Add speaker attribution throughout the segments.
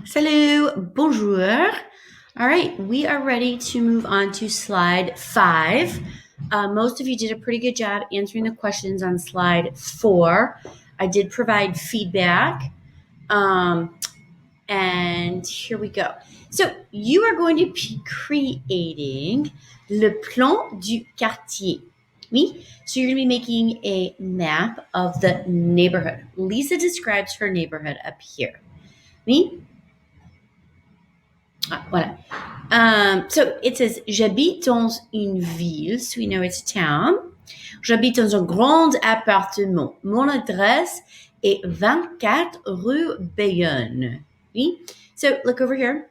Speaker 1: Salut, bonjour. All right, we are ready to move on to slide 5. Most of you did a pretty good job answering the questions on slide 4. I did provide feedback. And here we go. So you are going to be creating le plan du quartier. Oui? So you're going to be making a map of the neighborhood. Lisa describes her neighborhood up here. Oui? Ah, voilà. So it says, j'habite dans une ville, so we know it's a town. J'habite dans un grand appartement. Mon adresse est 24 rue Bayonne. Oui? So look over here.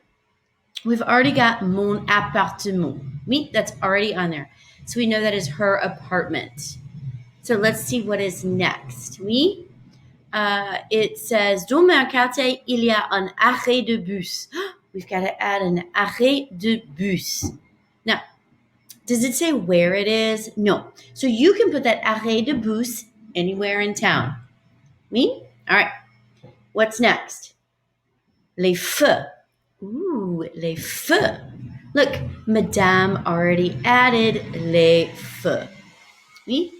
Speaker 1: We've already got mon appartement. Oui, that's already on there. So we know that is her apartment. So let's see what is next. Oui? It says, dans mon quartier, il y a un arrêt de bus. We've got to add an arrêt de bus. Now, does it say where it is? No. So you can put that arrêt de bus anywhere in town. Me? All right. What's next? Les feux. Ooh, les feux. Look, Madame already added les feux. Me?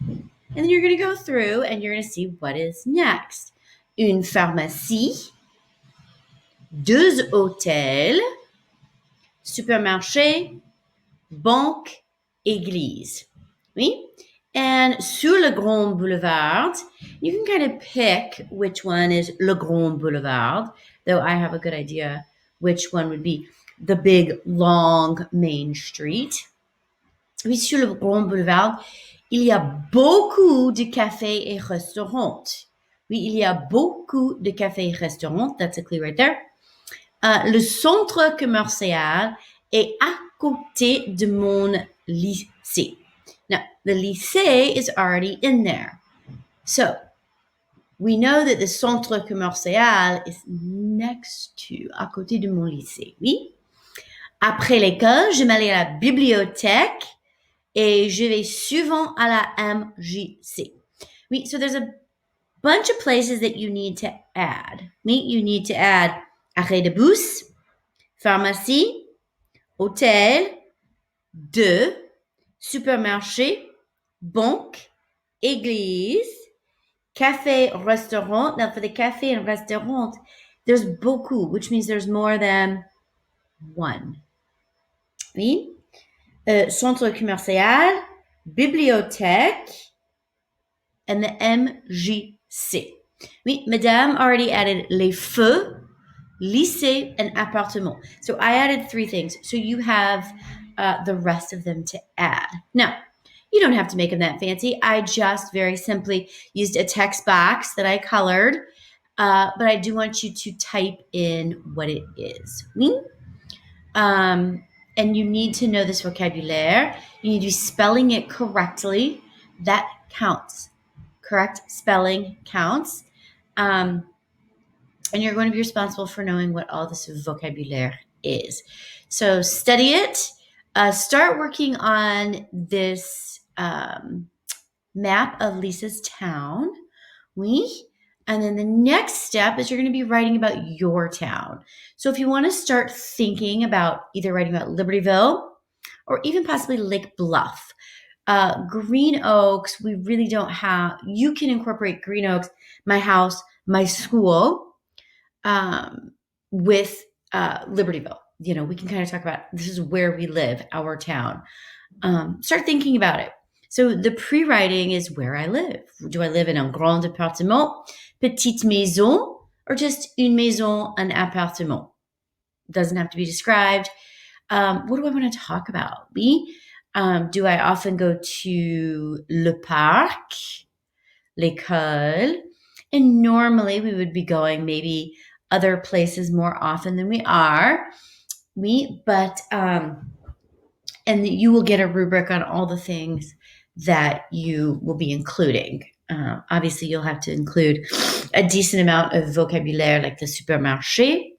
Speaker 1: And then you're going to go through and you're going to see what is next. Une pharmacie, deux hôtels, supermarché, banque, église. Oui? And sur le Grand Boulevard, you can kind of pick which one is le Grand Boulevard, though I have a good idea which one would be the big, long main street. Oui, sur le Grand Boulevard, il y a beaucoup de cafés et restaurants. Oui, il y a beaucoup de cafés et restaurants. That's a clue right there. Le centre commercial est à côté de mon lycée. Now, the lycée is already in there. So, we know that the centre commercial is next to, à côté de mon lycée, oui? Après l'école, je m'allais à la bibliothèque et je vais souvent à la MJC. Oui, so there's a bunch of places that you need to add. Oui, you need to add arrêt de bus, pharmacie, hôtel, deux, supermarché, banque, église, café, restaurant. Now, for the café and restaurant, there's beaucoup, which means there's more than one. Oui? Centre commercial, bibliothèque, and the MJC. Oui, Madame already added les feux, lycée, and appartement. So I added 3 things. So you have the rest of them to add. Now, you don't have to make them that fancy. I just very simply used a text box that I colored, but I do want you to type in what it is. Oui? And you need to know this vocabulaire. You need to be spelling it correctly. That counts. Correct spelling counts. And you're going to be responsible for knowing what all this vocabulaire is. So study it. Start working on this map of Lisa's town. Oui. And then the next step is you're going to be writing about your town. So if you want to start thinking about either writing about Libertyville or even possibly Lake Bluff, Green Oaks, we really don't have, you can incorporate Green Oaks, my house, my school, with Libertyville. You know, we can kind of talk about this is where we live, our town. Start thinking about it. So the pre-writing is where I live. Do I live in un grand appartement, petite maison, or just une maison, un appartement? Doesn't have to be described. What do I want to talk about? Do I often go to le parc, l'école? And normally we would be going maybe other places more often than we are. And you will get a rubric on all the things that you will be including. Obviously, you'll have to include a decent amount of vocabulaire like the supermarché,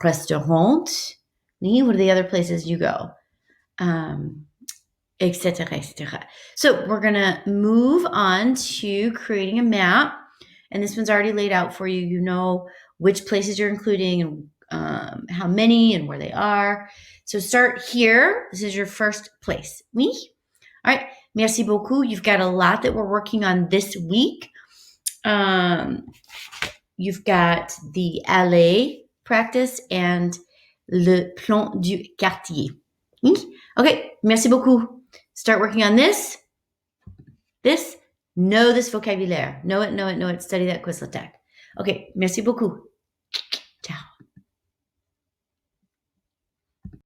Speaker 1: restaurant. What are the other places you go? Etc., etc. So we're going to move on to creating a map. And this one's already laid out for you. You know which places you're including and how many and where they are. So start here. This is your first place. Oui? All right. Merci beaucoup. You've got a lot that we're working on this week. You've got the aller practice and le plan du quartier. Oui? Okay. Merci beaucoup. Start working on this. Know this vocabulaire. Know it. Study that Quizlet deck. Okay. Merci beaucoup.